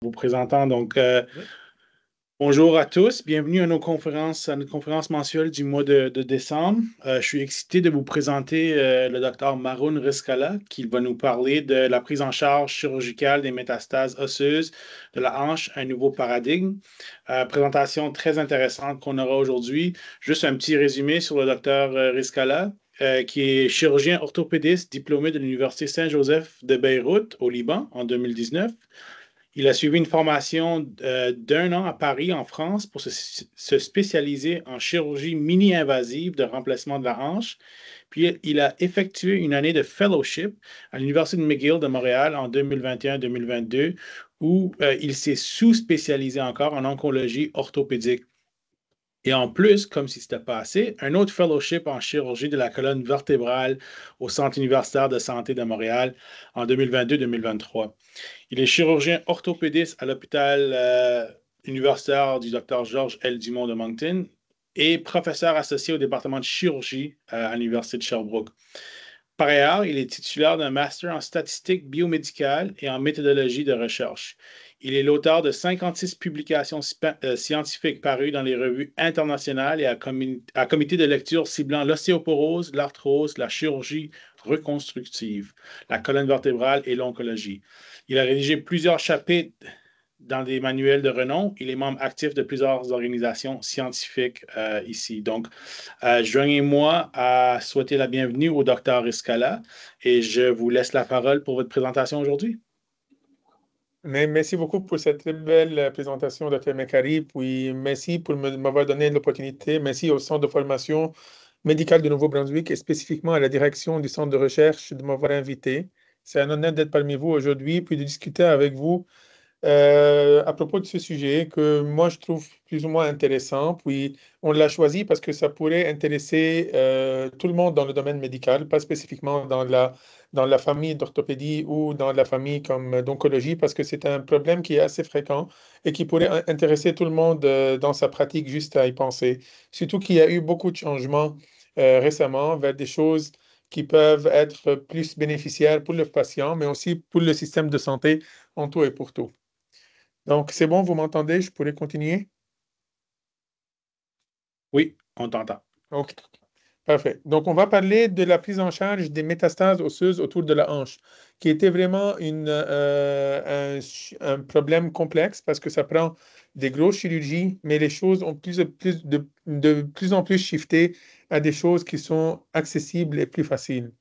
Vous présentant Oui. bonjour à tous, bienvenue à notre conférence mensuelle du mois de décembre. Je suis excité de vous présenter le docteur Maroun Rizkallah qui va nous parler de la prise en charge chirurgicale des métastases osseuses de la hanche, un nouveau paradigme. Présentation très intéressante qu'on aura aujourd'hui. Juste un petit résumé sur le docteur Rizkallah. Qui est chirurgien orthopédiste diplômé de l'Université Saint-Joseph de Beyrouth au Liban en 2019. Il a suivi une formation d'un an à Paris, en France, pour se spécialiser en chirurgie mini-invasive de remplacement de la hanche. Puis, il a effectué une année de fellowship à l'Université de McGill de Montréal en 2021-2022, où il s'est sous-spécialisé encore en oncologie orthopédique. Et en plus, comme si c'était pas assez, un autre fellowship en chirurgie de la colonne vertébrale au Centre universitaire de santé de Montréal en 2022-2023. Il est chirurgien orthopédiste à l'hôpital universitaire du Dr Georges L. Dumont de Moncton et professeur associé au département de chirurgie à l'Université de Sherbrooke. Par ailleurs, il est titulaire d'un master en statistique biomédicale et en méthodologie de recherche. Il est l'auteur de 56 publications scientifiques parues dans les revues internationales et à comité de lecture ciblant l'ostéoporose, l'arthrose, la chirurgie reconstructive, la colonne vertébrale et l'oncologie. Il a rédigé plusieurs chapitres dans des manuels de renom. Il est membre actif de plusieurs organisations scientifiques ici. Donc, joignez-moi à souhaiter la bienvenue au docteur Riscala et je vous laisse la parole pour votre présentation aujourd'hui. Mais merci beaucoup pour cette très belle présentation, Dr. Mekari. Puis merci pour m'avoir donné l'opportunité. Merci au Centre de formation médicale de Nouveau-Brunswick et spécifiquement à la direction du Centre de recherche de m'avoir invité. C'est un honneur d'être parmi vous aujourd'hui, puis de discuter avec vous à propos de ce sujet que moi je trouve plus ou moins intéressant. Puis on l'a choisi parce que ça pourrait intéresser tout le monde dans le domaine médical, pas spécifiquement dans la famille d'orthopédie ou dans la famille comme d'oncologie, parce que c'est un problème qui est assez fréquent et qui pourrait intéresser tout le monde dans sa pratique juste à y penser. Surtout qu'il y a eu beaucoup de changements récemment vers des choses qui peuvent être plus bénéficiaires pour le patient, mais aussi pour le système de santé en tout et pour tout. Donc, c'est bon, vous m'entendez? Je pourrais continuer? Oui, on t'entend. OK, parfait. Donc, on va parler de la prise en charge des métastases osseuses autour de la hanche, qui était vraiment un problème complexe parce que ça prend des grosses chirurgies, mais les choses ont de plus en plus shifté à des choses qui sont accessibles et plus faciles.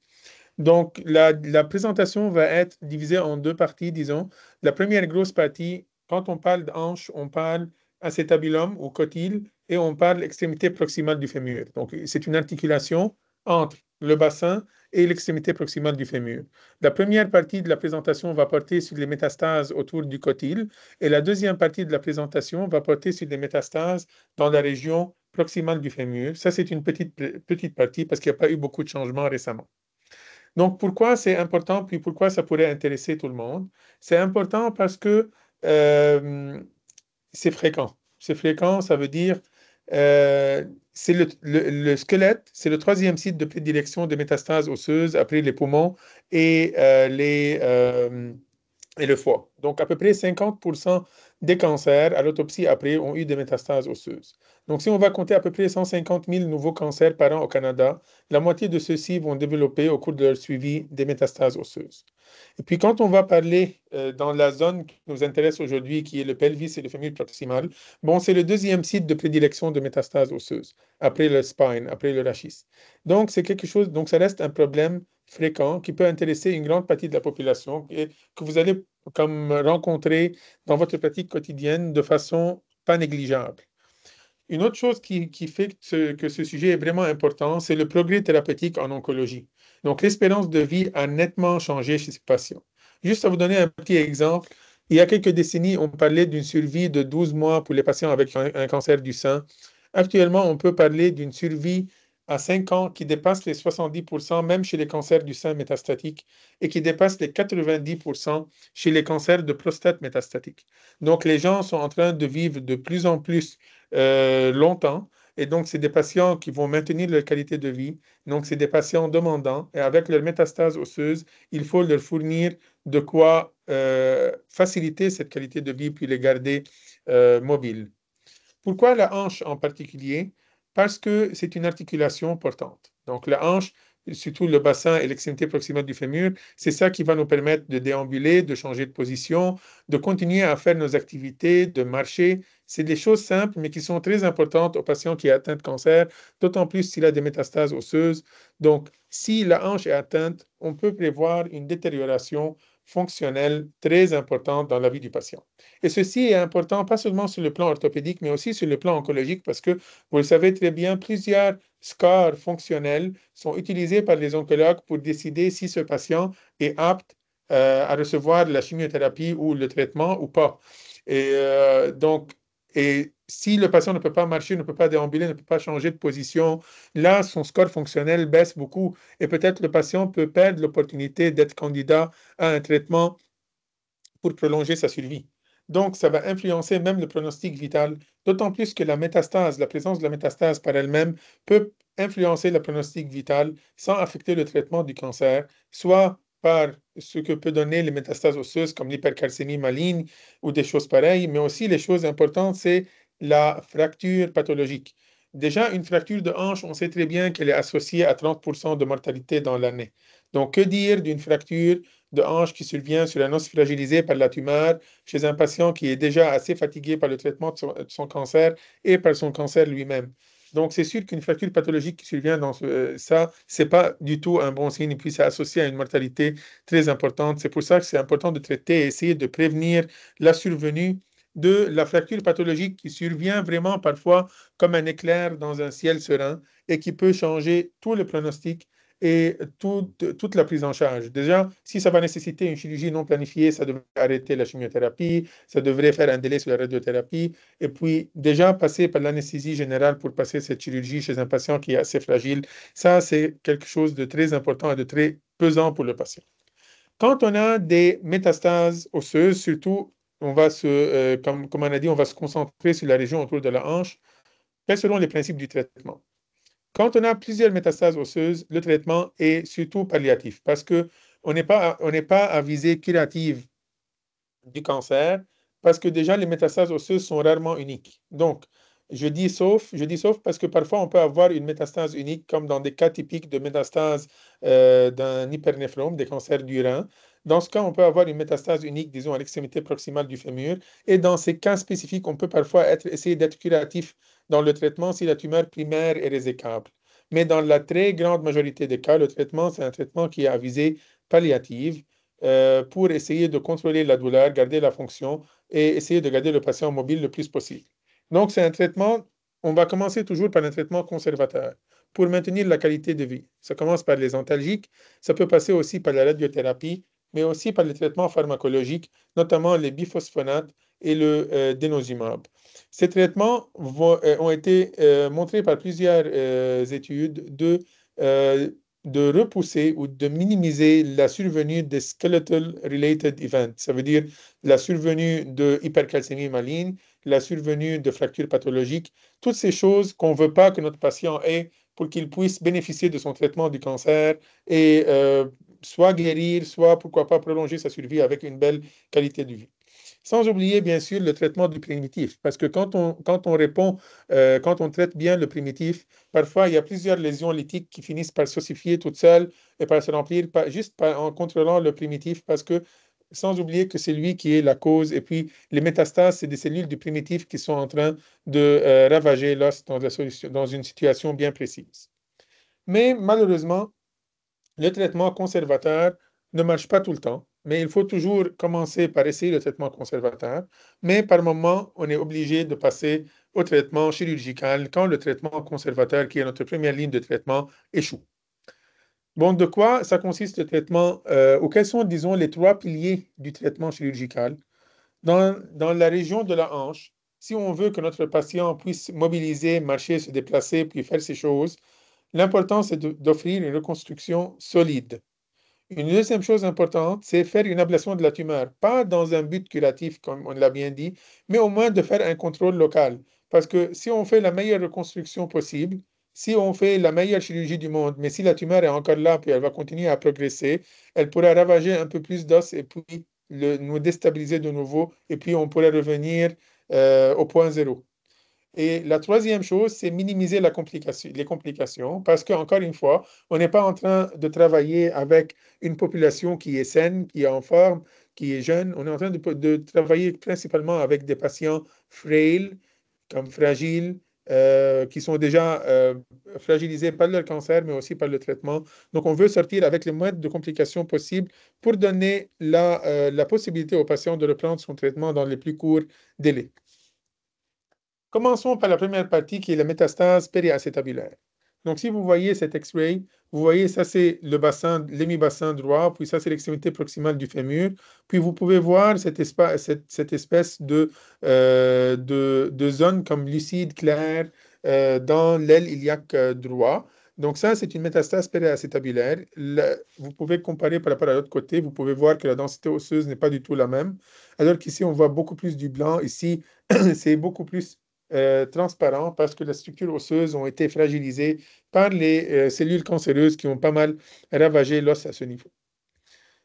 Donc, la présentation va être divisée en deux parties, disons. La première grosse partie, quand on parle de hanche, on parle acétabulum ou cotyle et on parle extrémité proximale du fémur. Donc, c'est une articulation entre le bassin et l'extrémité proximale du fémur. La première partie de la présentation va porter sur les métastases autour du cotyle et la deuxième partie de la présentation va porter sur les métastases dans la région proximale du fémur. Ça, c'est une petite partie parce qu'il n'y a pas eu beaucoup de changements récemment. Donc, pourquoi c'est important, puis pourquoi ça pourrait intéresser tout le monde? C'est important parce que euh, c'est fréquent. C'est fréquent, ça veut dire euh, c'est le squelette, c'est le troisième site de prédilection des métastases osseuses après les poumons et, et le foie. Donc, à peu près 50% des cancers à l'autopsie après ont eu des métastases osseuses. Donc, si on va compter à peu près 150 000 nouveaux cancers par an au Canada, la moitié de ceux-ci vont développer au cours de leur suivi des métastases osseuses. Et puis, quand on va parler dans la zone qui nous intéresse aujourd'hui, qui est le pelvis et le fémur proximal, bon, c'est le deuxième site de prédilection de métastases osseuses, après le spine, après le rachis. Donc, c'est quelque chose, donc ça reste un problème fréquent qui peut intéresser une grande partie de la population et que vous allez comme rencontrer dans votre pratique quotidienne de façon pas négligeable. Une autre chose qui fait que ce sujet est vraiment important, c'est le progrès thérapeutique en oncologie. Donc, l'espérance de vie a nettement changé chez ces patients. Juste à vous donner un petit exemple, il y a quelques décennies, on parlait d'une survie de 12 mois pour les patients avec un cancer du sein. Actuellement, on peut parler d'une survie à 5 ans qui dépasse les 70%, même chez les cancers du sein métastatiques, et qui dépasse les 90% chez les cancers de prostate métastatiques. Donc, les gens sont en train de vivre de plus en plus longtemps Et donc, c'est des patients qui vont maintenir leur qualité de vie. Donc, c'est des patients demandants. Et avec leur métastase osseuse, il faut leur fournir de quoi faciliter cette qualité de vie puis les garder mobiles. Pourquoi la hanche en particulier? Parce que c'est une articulation portante. Donc la hanche, surtout le bassin et l'extrémité proximale du fémur, c'est ça qui va nous permettre de déambuler, de changer de position, de continuer à faire nos activités, de marcher. C'est des choses simples, mais qui sont très importantes aux patients qui sont atteints de cancer, d'autant plus s'il a des métastases osseuses. Donc, si la hanche est atteinte, on peut prévoir une détérioration fonctionnelle très importante dans la vie du patient. Et ceci est important pas seulement sur le plan orthopédique, mais aussi sur le plan oncologique, parce que vous le savez très bien, plusieurs scores fonctionnels sont utilisés par les oncologues pour décider si ce patient est apte à recevoir la chimiothérapie ou le traitement ou pas. Et si le patient ne peut pas marcher, ne peut pas déambuler, ne peut pas changer de position, là, son score fonctionnel baisse beaucoup et peut-être le patient peut perdre l'opportunité d'être candidat à un traitement pour prolonger sa survie. Donc, ça va influencer même le pronostic vital, d'autant plus que la métastase, la présence de la métastase par elle-même peut influencer le pronostic vital sans affecter le traitement du cancer, soit par ce que peut donner les métastases osseuses comme l'hypercalcémie maligne ou des choses pareilles, mais aussi les choses importantes, c'est la fracture pathologique. Déjà, une fracture de hanche, on sait très bien qu'elle est associée à 30% de mortalité dans l'année. Donc, que dire d'une fracture de hanche qui survient sur un os fragilisé par la tumeur chez un patient qui est déjà assez fatigué par le traitement de son cancer et par son cancer lui-même. Donc, c'est sûr qu'une fracture pathologique qui survient dans ça, c'est pas du tout un bon signe, et puis c'est associé à une mortalité très importante. C'est pour ça que c'est important de traiter et essayer de prévenir la survenue de la fracture pathologique qui survient vraiment parfois comme un éclair dans un ciel serein et qui peut changer tout le pronostic et toute la prise en charge. Déjà, si ça va nécessiter une chirurgie non planifiée, ça devrait arrêter la chimiothérapie, ça devrait faire un délai sur la radiothérapie, et puis déjà passer par l'anesthésie générale pour passer cette chirurgie chez un patient qui est assez fragile, ça c'est quelque chose de très important et de très pesant pour le patient. Quand on a des métastases osseuses, surtout, comme on a dit, on va se concentrer sur la région autour de la hanche, selon les principes du traitement. Quand on a plusieurs métastases osseuses, le traitement est surtout palliatif parce que on n'est pas à visée curative du cancer parce que déjà les métastases osseuses sont rarement uniques. Donc, je dis sauf parce que parfois on peut avoir une métastase unique comme dans des cas typiques de métastase d'un hypernéphrome, des cancers du rein. Dans ce cas, on peut avoir une métastase unique, disons, à l'extrémité proximale du fémur. Et dans ces cas spécifiques, on peut parfois essayer d'être curatif dans le traitement si la tumeur primaire est résécable. Mais dans la très grande majorité des cas, le traitement, c'est un traitement qui est à visée palliative pour essayer de contrôler la douleur, garder la fonction et essayer de garder le patient mobile le plus possible. Donc, c'est un traitement, on va commencer toujours par un traitement conservateur pour maintenir la qualité de vie. Ça commence par les antalgiques, ça peut passer aussi par la radiothérapie, mais aussi par les traitements pharmacologiques, notamment les biphosphonates et le denosumab. Ces traitements ont été montrés par plusieurs études euh, de repousser ou de minimiser la survenue des skeletal-related events. Ça veut dire la survenue de hypercalcémie maligne, la survenue de fractures pathologiques, toutes ces choses qu'on ne veut pas que notre patient ait pour qu'il puisse bénéficier de son traitement du cancer et soit guérir, soit pourquoi pas prolonger sa survie avec une belle qualité de vie. Sans oublier, bien sûr, le traitement du primitif, parce que quand on répond, quand on traite bien le primitif, parfois il y a plusieurs lésions lytiques qui finissent par s'ossifier toutes seules et par se remplir en contrôlant le primitif, parce que sans oublier que c'est lui qui est la cause. Et puis, les métastases, c'est des cellules du primitif qui sont en train de ravager l'os dans une situation bien précise. Mais malheureusement, le traitement conservateur ne marche pas tout le temps, mais il faut toujours commencer par essayer le traitement conservateur. Mais par moment, on est obligé de passer au traitement chirurgical quand le traitement conservateur, qui est notre première ligne de traitement, échoue. Bon, de quoi ça consiste le traitement, ou quels sont, disons, les trois piliers du traitement chirurgical? Dans la région de la hanche, si on veut que notre patient puisse mobiliser, marcher, se déplacer, puis faire ces choses, l'important, c'est d'offrir une reconstruction solide. Une deuxième chose importante, c'est faire une ablation de la tumeur, pas dans un but curatif, comme on l'a bien dit, mais au moins de faire un contrôle local. Parce que si on fait la meilleure reconstruction possible, si on fait la meilleure chirurgie du monde, mais si la tumeur est encore là, puis elle va continuer à progresser, elle pourra ravager un peu plus d'os et puis nous déstabiliser de nouveau, et puis on pourrait revenir au point zéro. Et la troisième chose, c'est minimiser les complications, parce qu'encore une fois, on n'est pas en train de travailler avec une population qui est saine, qui est en forme, qui est jeune. On est en train de travailler principalement avec des patients fragiles, comme fragiles, qui sont déjà fragilisés par leur cancer, mais aussi par le traitement. Donc, on veut sortir avec le moins de complications possibles pour donner la possibilité aux patients de reprendre son traitement dans les plus courts délais. Commençons par la première partie qui est la métastase périacétabulaire. Donc, si vous voyez cet X-ray, vous voyez, ça c'est le bassin, l'hémibassin droit, puis ça c'est l'extrémité proximale du fémur. Puis vous pouvez voir cette espèce de zone comme lucide claire dans l'aile iliaque droit. Donc ça, c'est une métastase périacétabulaire. Vous pouvez comparer par rapport à l'autre côté, vous pouvez voir que la densité osseuse n'est pas du tout la même. Alors qu'ici, on voit beaucoup plus du blanc. Ici, c'est beaucoup plus transparent parce que les structures osseuses ont été fragilisées par les cellules cancéreuses qui ont pas mal ravagé l'os à ce niveau.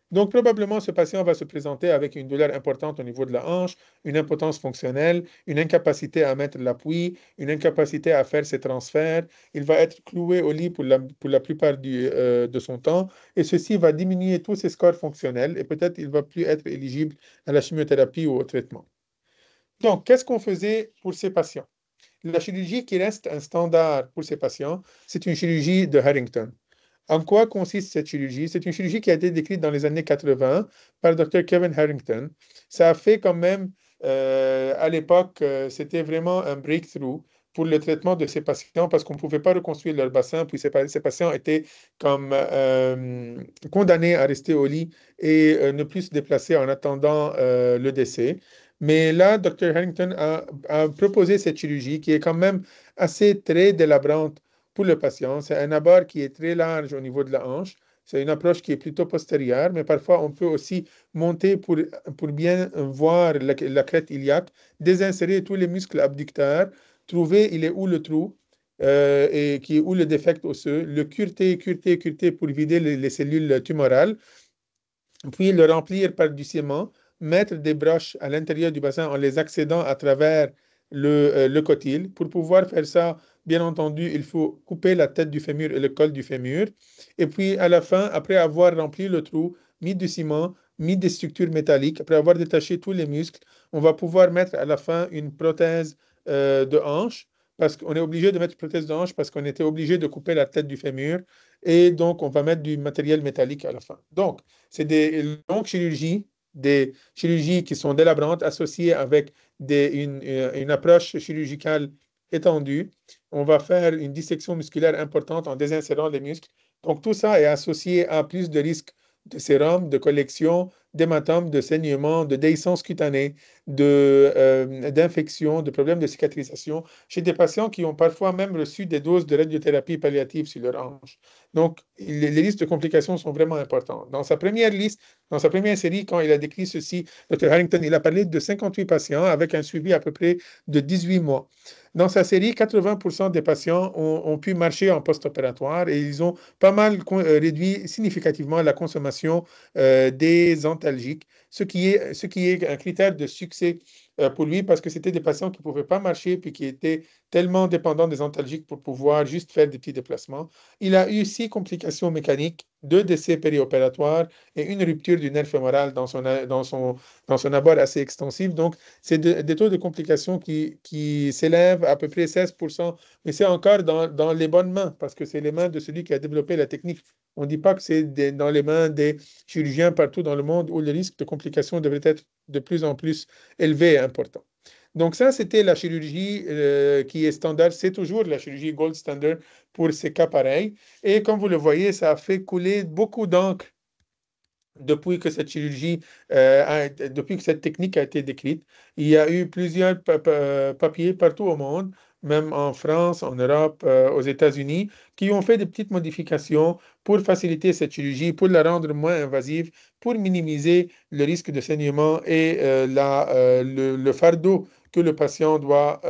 Donc, probablement, ce patient va se présenter avec une douleur importante au niveau de la hanche, une impotence fonctionnelle, une incapacité à mettre l'appui, une incapacité à faire ses transferts. Il va être cloué au lit pour la plupart de son temps et ceci va diminuer tous ses scores fonctionnels et peut-être il va plus être éligible à la chimiothérapie ou au traitement. Donc, qu'est-ce qu'on faisait pour ces patients? La chirurgie qui reste un standard pour ces patients, c'est une chirurgie de Harrington. En quoi consiste cette chirurgie? C'est une chirurgie qui a été décrite dans les années 80 par le Dr. Kevin Harrington. Ça a fait quand même, à l'époque, c'était vraiment un breakthrough pour le traitement de ces patients parce qu'on ne pouvait pas reconstruire leur bassin, puis ces patients étaient comme condamnés à rester au lit et ne plus se déplacer en attendant le décès. Mais là, Dr. Harrington a proposé cette chirurgie qui est quand même assez très délabrante pour le patient. C'est un abord qui est très large au niveau de la hanche. C'est une approche qui est plutôt postérieure, mais parfois on peut aussi monter pour bien voir la crête iliaque, désinsérer tous les muscles abducteurs, trouver il est où le trou et qui est où le défect osseux, le cureter pour vider les cellules tumorales, puis le remplir par du ciment, mettre des broches à l'intérieur du bassin en les accédant à travers le cotyle. Pour pouvoir faire ça, bien entendu, il faut couper la tête du fémur et le col du fémur. Et puis, à la fin, après avoir rempli le trou, mis du ciment, mis des structures métalliques, après avoir détaché tous les muscles, on va pouvoir mettre à la fin une prothèse de hanche, parce qu'on est obligé de mettre une prothèse de hanche parce qu'on était obligé de couper la tête du fémur. Et donc, on va mettre du matériel métallique à la fin. Donc, c'est des longues chirurgies, des chirurgies qui sont délabrantes associées avec une approche chirurgicale étendue. On va faire une dissection musculaire importante en désinsérant les muscles. Donc, tout ça est associé à plus de risques de sérum, de collection, d'hématome, de saignement, de déhiscence cutanée, d'infection, de problèmes de cicatrisation chez des patients qui ont parfois même reçu des doses de radiothérapie palliative sur leur hanche. Donc, les listes de complications sont vraiment importantes. Dans sa première liste, dans sa première série, quand il a décrit ceci, Dr. Harrington, il a parlé de 58 patients avec un suivi à peu près de 18 mois. Dans sa série, 80% des patients ont pu marcher en post-opératoire et ils ont pas mal réduit significativement la consommation des antalgiques, ce qui est un critère de succès pour lui parce que c'était des patients qui ne pouvaient pas marcher puis qui étaient tellement dépendants des antalgiques pour pouvoir juste faire des petits déplacements. Il a eu 6 complications mécaniques, 2 décès périopératoires et une rupture du nerf fémoral dans son abord assez extensif. Donc, c'est des taux de complications qui s'élèvent à peu près 16%, mais c'est encore dans les bonnes mains parce que c'est les mains de celui qui a développé la technique. On ne dit pas que c'est dans les mains des chirurgiens partout dans le monde où le risque de complications devrait être de plus en plus élevé et important. Donc ça, c'était la chirurgie qui est standard. C'est toujours la chirurgie gold standard pour ces cas pareils. Et comme vous le voyez, ça a fait couler beaucoup d'encre depuis que cette depuis que cette technique a été décrite. Il y a eu plusieurs papiers partout au monde, même en France, en Europe, aux États-Unis, qui ont fait des petites modifications pour faciliter cette chirurgie, pour la rendre moins invasive, pour minimiser le risque de saignement et le fardeau que le patient doit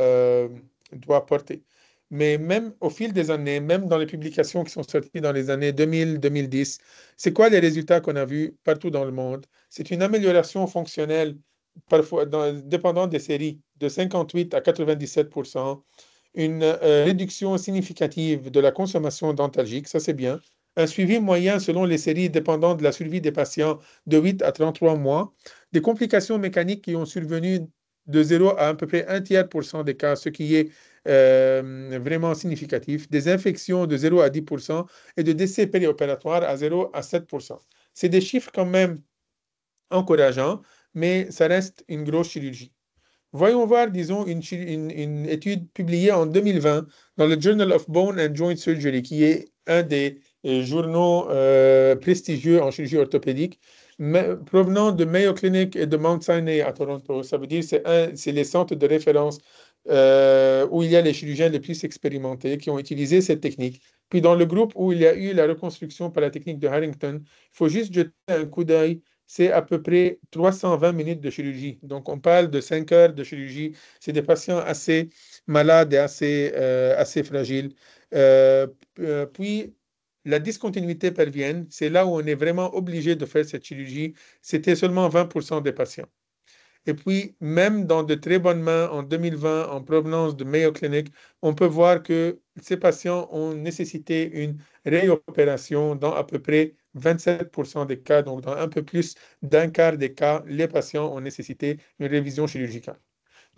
doit porter. Mais même au fil des années, même dans les publications qui sont sorties dans les années 2000-2010, c'est quoi les résultats qu'on a vus partout dans le monde? C'est une amélioration fonctionnelle, parfois dépendant des séries, de 58 à 97%, une réduction significative de la consommation dentalgique, ça c'est bien, un suivi moyen selon les séries dépendant de la survie des patients de 8 à 33 mois, des complications mécaniques qui ont survenu de 0 à peu près un tiers pour cent des cas, ce qui est vraiment significatif, des infections de 0 à 10% et de décès périopératoires à 0 à 7%. C'est des chiffres quand même encourageants, mais ça reste une grosse chirurgie. Voyons voir, disons, une étude publiée en 2020 dans le Journal of Bone and Joint Surgery, qui est un des journaux prestigieux en chirurgie orthopédique, provenant de Mayo Clinic et de Mount Sinai à Toronto. Ça veut dire que c'est les centres de référence où il y a les chirurgiens les plus expérimentés qui ont utilisé cette technique. Puis dans le groupe où il y a eu la reconstruction par la technique de Harrington, il faut juste jeter un coup d'œil, c'est à peu près 320 minutes de chirurgie. Donc, on parle de 5 heures de chirurgie. C'est des patients assez malades et assez fragiles. Euh, Puis, la discontinuité pelvienne, c'est là où on est vraiment obligé de faire cette chirurgie. C'était seulement 20% des patients. Et puis, même dans de très bonnes mains, en 2020, en provenance de Mayo Clinic, on peut voir que ces patients ont nécessité une réopération dans à peu près 27% des cas. Donc, dans un peu plus d'un quart des cas, les patients ont nécessité une révision chirurgicale.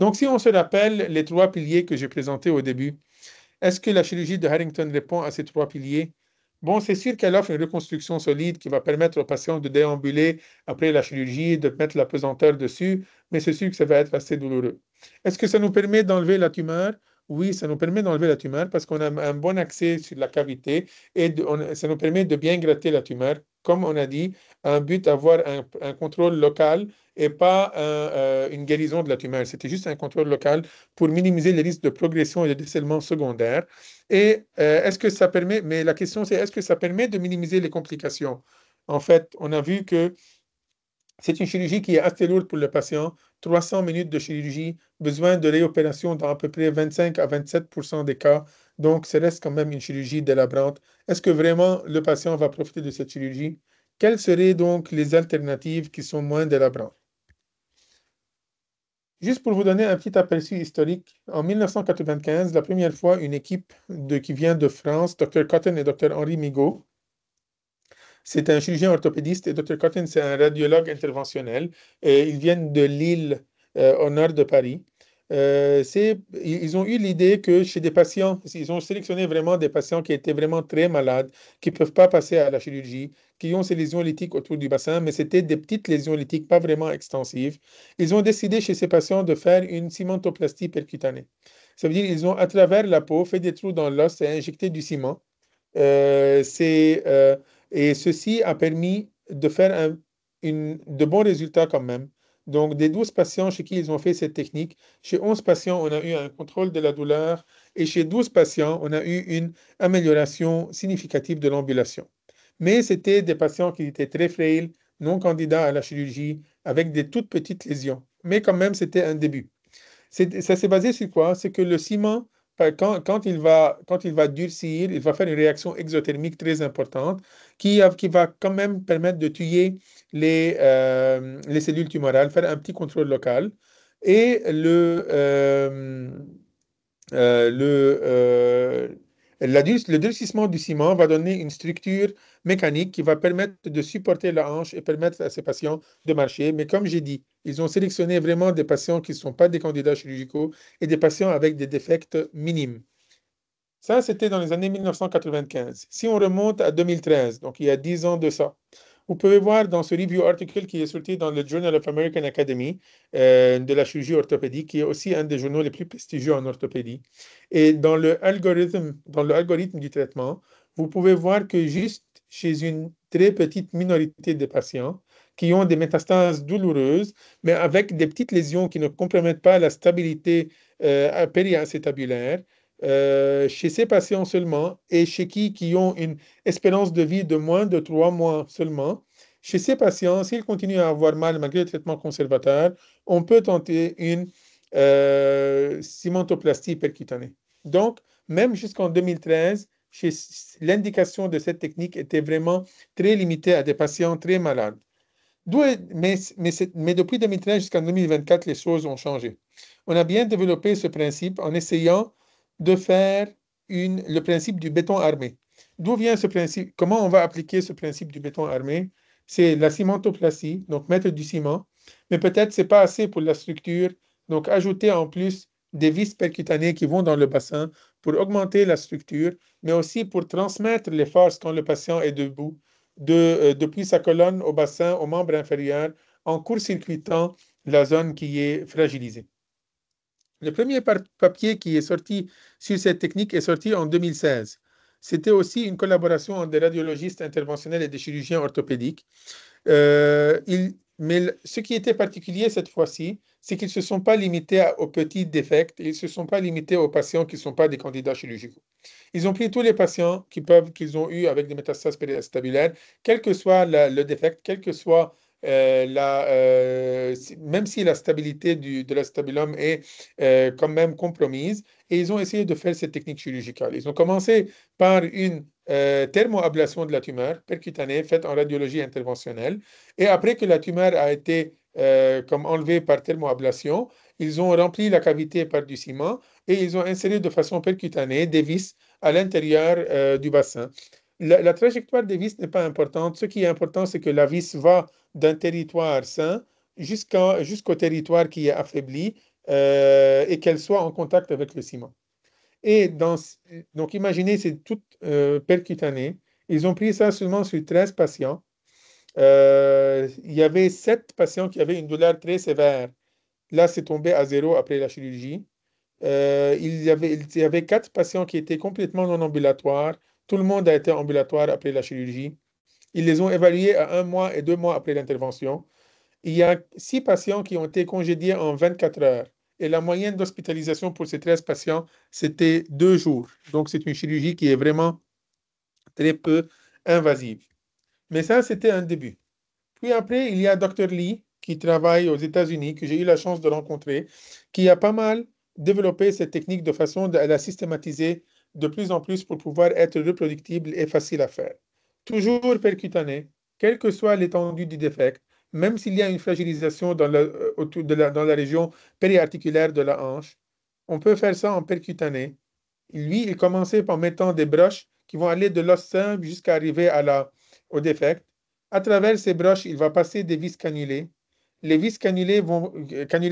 Donc, si on se rappelle les trois piliers que j'ai présentés au début, est-ce que la chirurgie de Harrington répond à ces trois piliers? Bon, c'est sûr qu'elle offre une reconstruction solide qui va permettre aux patients de déambuler après la chirurgie, de mettre la pesanteur dessus, mais c'est sûr que ça va être assez douloureux. Est-ce que ça nous permet d'enlever la tumeur? Oui, ça nous permet d'enlever la tumeur parce qu'on a un bon accès sur la cavité et ça nous permet de bien gratter la tumeur. Comme on a dit, un but d'avoir un contrôle local et pas une guérison de la tumeur. C'était juste un contrôle local pour minimiser les risques de progression et de décèlement secondaire. Et est-ce que ça permet, mais la question c'est, est-ce que ça permet de minimiser les complications? En fait, on a vu que c'est une chirurgie qui est assez lourde pour le patient. 300 minutes de chirurgie, besoin de réopération dans à peu près 25 à 27% des cas. Donc, ça reste quand même une chirurgie délabrante. Est-ce que vraiment le patient va profiter de cette chirurgie? Quelles seraient donc les alternatives qui sont moins délabrantes? Juste pour vous donner un petit aperçu historique, en 1995, la première fois, une équipe qui vient de France, Dr. Cotton et Dr. Henri Migaud, c'est un chirurgien orthopédiste et Dr. Cotton, c'est un radiologue interventionnel. Ils viennent de Lille, au nord de Paris. Ils ont eu l'idée que chez des patients, ils ont sélectionné vraiment des patients qui étaient vraiment très malades, qui ne peuvent pas passer à la chirurgie, qui ont ces lésions lithiques autour du bassin, mais c'était des petites lésions lithiques, pas vraiment extensives. Ils ont décidé chez ces patients de faire une cimentoplastie percutanée. Ça veut dire qu'ils ont, à travers la peau, fait des trous dans l'os et injecté du ciment. Euh, c'est, euh, et ceci a permis de faire de bons résultats quand même. Donc, des 12 patients chez qui ils ont fait cette technique, chez 11 patients, on a eu un contrôle de la douleur et chez 12 patients, on a eu une amélioration significative de l'ambulation. Mais c'était des patients qui étaient très fragiles, non candidats à la chirurgie, avec des toutes petites lésions. Mais quand même, c'était un début. Ça s'est basé sur quoi? C'est que le ciment, quand il va durcir, il va faire une réaction exothermique très importante qui va quand même permettre de tuer les cellules tumorales, faire un petit contrôle local. Et le durcissement du ciment va donner une structure mécanique qui va permettre de supporter la hanche et permettre à ces patients de marcher. Mais comme j'ai dit, ils ont sélectionné vraiment des patients qui ne sont pas des candidats chirurgicaux et des patients avec des défects minimes. Ça, c'était dans les années 1995. Si on remonte à 2013, donc il y a 10 ans de ça, vous pouvez voir dans ce review article qui est sorti dans le Journal of American Academy de la chirurgie orthopédique, qui est aussi un des journaux les plus prestigieux en orthopédie. Et dans l'algorithme du traitement, vous pouvez voir que juste chez une très petite minorité de patients qui ont des métastases douloureuses, mais avec des petites lésions qui ne compromettent pas la stabilité périacétabulaire, chez ces patients seulement et chez qui ont une espérance de vie de moins de 3 mois seulement, chez ces patients, s'ils continuent à avoir mal malgré le traitement conservateur, on peut tenter une cimentoplastie percutanée. Donc, même jusqu'en 2013, l'indication de cette technique était vraiment très limitée à des patients très malades. Mais depuis 2013 jusqu'en 2024, les choses ont changé. On a bien développé ce principe en essayant de faire le principe du béton armé. D'où vient ce principe? Comment on va appliquer ce principe du béton armé? C'est la cimentoplastie, donc mettre du ciment, mais peut-être c'est pas assez pour la structure, donc ajouter en plus des vis percutanées qui vont dans le bassin pour augmenter la structure, mais aussi pour transmettre les forces quand le patient est debout depuis sa colonne au bassin, au membre inférieur, en court-circuitant la zone qui est fragilisée. Le premier papier qui est sorti sur cette technique est sorti en 2016. C'était aussi une collaboration entre des radiologistes interventionnels et des chirurgiens orthopédiques. Mais ce qui était particulier cette fois-ci, c'est qu'ils ne se sont pas limités aux petits défects, ils ne se sont pas limités aux patients qui ne sont pas des candidats chirurgicaux. Ils ont pris tous les patients qu'ils ont eu avec des métastases périacétabulaires, quel que soit le défect, quel que soit même si la stabilité de l'acétabulum est quand même compromise, et ils ont essayé de faire cette technique chirurgicale. Ils ont commencé par une thermoablation de la tumeur percutanée faite en radiologie interventionnelle. Et après que la tumeur a été comme enlevée par thermoablation, ils ont rempli la cavité par du ciment et ils ont inséré de façon percutanée des vis à l'intérieur du bassin. La trajectoire des vis n'est pas importante. Ce qui est important, c'est que la vis va d'un territoire sain jusqu'au territoire qui est affaibli et qu'elle soit en contact avec le ciment. Et donc, imaginez, c'est tout percutané. Ils ont pris ça seulement sur 13 patients. Il y avait 7 patients qui avaient une douleur très sévère. Là, c'est tombé à zéro après la chirurgie. Il y avait 4 patients qui étaient complètement non ambulatoires. Tout le monde a été ambulatoire après la chirurgie. Ils les ont évalués à 1 mois et 2 mois après l'intervention. Il y a 6 patients qui ont été congédiés en 24 heures. Et la moyenne d'hospitalisation pour ces 13 patients, c'était 2 jours. Donc, c'est une chirurgie qui est vraiment très peu invasive. Mais ça, c'était un début. Puis après, il y a Dr. Lee, qui travaille aux États-Unis, que j'ai eu la chance de rencontrer, qui a pas mal développé cette technique de façon à la systématiser de plus en plus pour pouvoir être reproductible et facile à faire. Toujours percutané, quelle que soit l'étendue du défect, même s'il y a une fragilisation dans la région périarticulaire de la hanche, on peut faire ça en percutané. Lui, il commençait par mettant des broches qui vont aller de l'os simple jusqu'à arriver au défect. À travers ces broches, il va passer des vis cannulées. Les vis cannulées,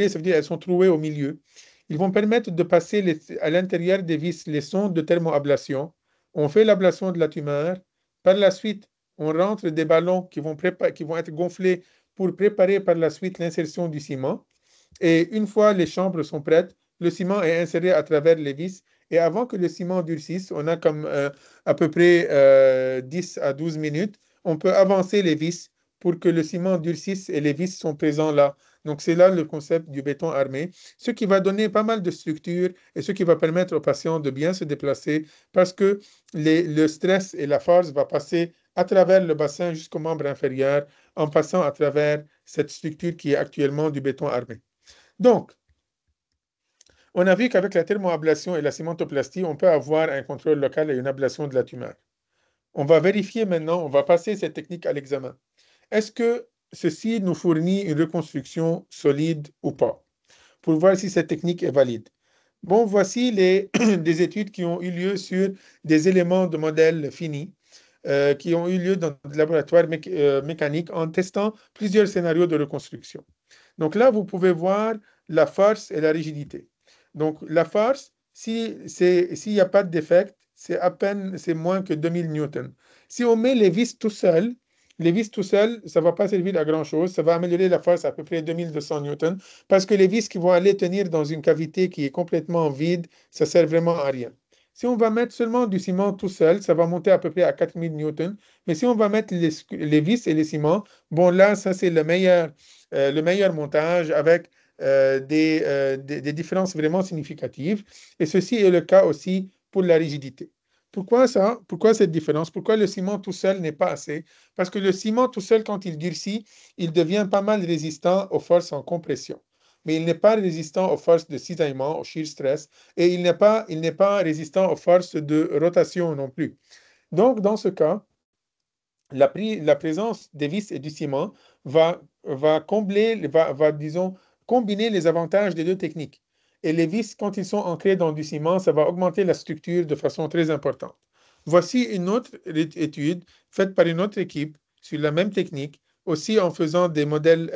ça veut dire elles sont trouées au milieu. Ils vont permettre de passer à l'intérieur des vis les sondes de thermoablation. On fait l'ablation de la tumeur. Par la suite, on rentre des ballons qui vont être gonflés pour préparer par la suite l'insertion du ciment. Et une fois les chambres sont prêtes, le ciment est inséré à travers les vis. Et avant que le ciment durcisse, on a comme à peu près 10 à 12 minutes, on peut avancer les vis pour que le ciment durcisse et les vis sont présents là. Donc, c'est là le concept du béton armé, ce qui va donner pas mal de structure et ce qui va permettre aux patients de bien se déplacer parce que le stress et la force va passer à travers le bassin jusqu'au membre inférieur en passant à travers cette structure qui est actuellement du béton armé. Donc, on a vu qu'avec la thermoablation et la cimentoplastie, on peut avoir un contrôle local et une ablation de la tumeur. On va vérifier maintenant, on va passer cette technique à l'examen. Est-ce que ceci nous fournit une reconstruction solide ou pas? Pour voir si cette technique est valide. Bon, voici des études qui ont eu lieu sur des éléments de modèles finis qui ont eu lieu dans des laboratoires mécaniques en testant plusieurs scénarios de reconstruction. Donc là, vous pouvez voir la force et la rigidité. Donc la force, s'il n'y a pas de défect, c'est moins que 2000 newtons. Si on met les vis tout seuls, ça ne va pas servir à grand-chose. Ça va améliorer la force à peu près 2200 newtons parce que les vis qui vont aller tenir dans une cavité qui est complètement vide, ça ne sert vraiment à rien. Si on va mettre seulement du ciment tout seul, ça va monter à peu près à 4000 newtons. Mais si on va mettre les vis et les ciments, bon là, ça c'est le meilleur montage avec des différences vraiment significatives. Et ceci est le cas aussi pour la rigidité. Pourquoi ça? Pourquoi cette différence? Pourquoi le ciment tout seul n'est pas assez? Parce que le ciment tout seul, quand il durcit, il devient pas mal résistant aux forces en compression. mais il n'est pas résistant aux forces de cisaillement, au shear stress, et il n'est pas résistant aux forces de rotation non plus. Donc, dans ce cas, la présence des vis et du ciment disons, combiner les avantages des deux techniques. Et les vis, quand ils sont ancrés dans du ciment, ça va augmenter la structure de façon très importante. Voici une autre étude faite par une autre équipe sur la même technique, aussi en faisant des modèles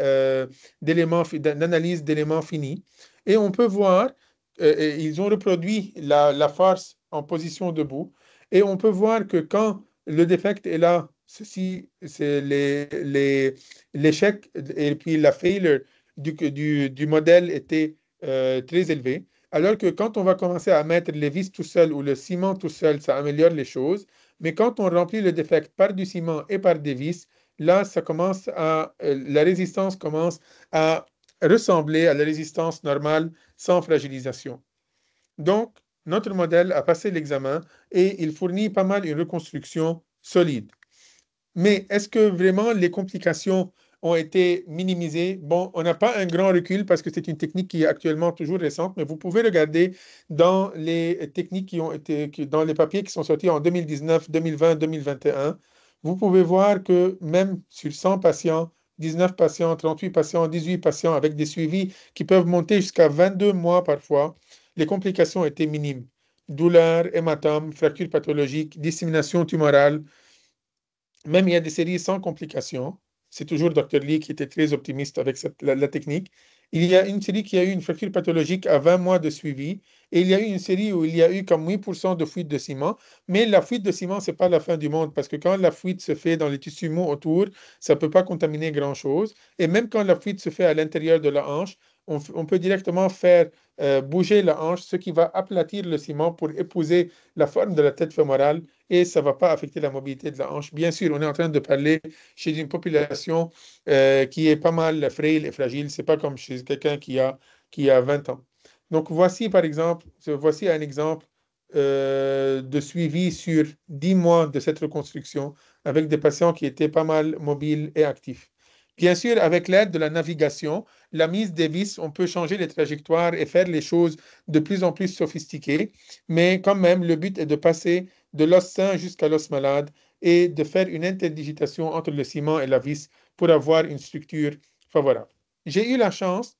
d'analyse d'éléments finis. Et on peut voir, ils ont reproduit la force en position debout, et on peut voir que quand le défect est là, ceci, c'est l'échec et puis la failure du modèle était très élevé. Alors que quand on va commencer à mettre les vis tout seul ou le ciment tout seul, ça améliore les choses. Mais quand on remplit le défect par du ciment et par des vis, là, la résistance commence à ressembler à la résistance normale sans fragilisation. Donc, notre modèle a passé l'examen et il fournit pas mal une reconstruction solide. Mais est-ce que vraiment les complications ont été minimisées? Bon, on n'a pas un grand recul parce que c'est une technique qui est actuellement toujours récente, mais vous pouvez regarder dans les techniques dans les papiers qui sont sortis en 2019, 2020, 2021. Vous pouvez voir que même sur 100 patients, 19 patients, 38 patients, 18 patients avec des suivis qui peuvent monter jusqu'à 22 mois parfois, les complications étaient minimes. Douleurs, hématomes, fractures pathologiques, dissémination tumorale. Même il y a des séries sans complications. C'est toujours Dr. Lee qui était très optimiste avec la technique. Il y a une série qui a eu une fracture pathologique à 20 mois de suivi. Et il y a eu une série où il y a eu comme 8% de fuite de ciment. Mais la fuite de ciment, ce n'est pas la fin du monde parce que quand la fuite se fait dans les tissus mous autour, ça ne peut pas contaminer grand-chose. Et même quand la fuite se fait à l'intérieur de la hanche, on peut directement faire bouger la hanche, ce qui va aplatir le ciment pour épouser la forme de la tête fémorale et ça ne va pas affecter la mobilité de la hanche. Bien sûr, on est en train de parler chez une population qui est pas mal frêle et fragile. Ce n'est pas comme chez quelqu'un qui a 20 ans. Donc, voici un exemple de suivi sur 10 mois de cette reconstruction avec des patients qui étaient pas mal mobiles et actifs. Bien sûr, avec l'aide de la navigation, la mise des vis, on peut changer les trajectoires et faire les choses de plus en plus sophistiquées, mais quand même, le but est de passer de l'os sain jusqu'à l'os malade et de faire une interdigitation entre le ciment et la vis pour avoir une structure favorable. J'ai eu la chance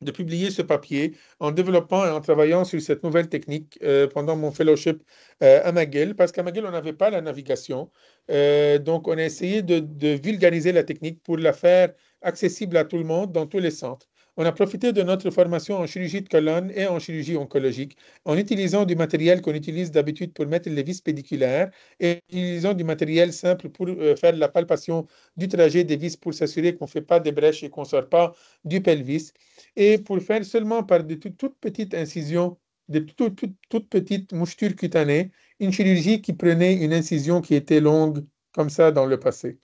de publier ce papier en développant et en travaillant sur cette nouvelle technique pendant mon fellowship à McGill, parce qu'à McGill, on n'avait pas la navigation. Donc, on a essayé de vulgariser la technique pour la faire accessible à tout le monde dans tous les centres. On a profité de notre formation en chirurgie de colonne et en chirurgie oncologique en utilisant du matériel qu'on utilise d'habitude pour mettre les vis pédiculaires et en utilisant du matériel simple pour faire la palpation du trajet des vis pour s'assurer qu'on ne fait pas des brèches et qu'on ne sort pas du pelvis et pour faire seulement par de toutes petites incisions, de toutes petites mouchetures cutanées, une chirurgie qui prenait une incision qui était longue comme ça dans le passé.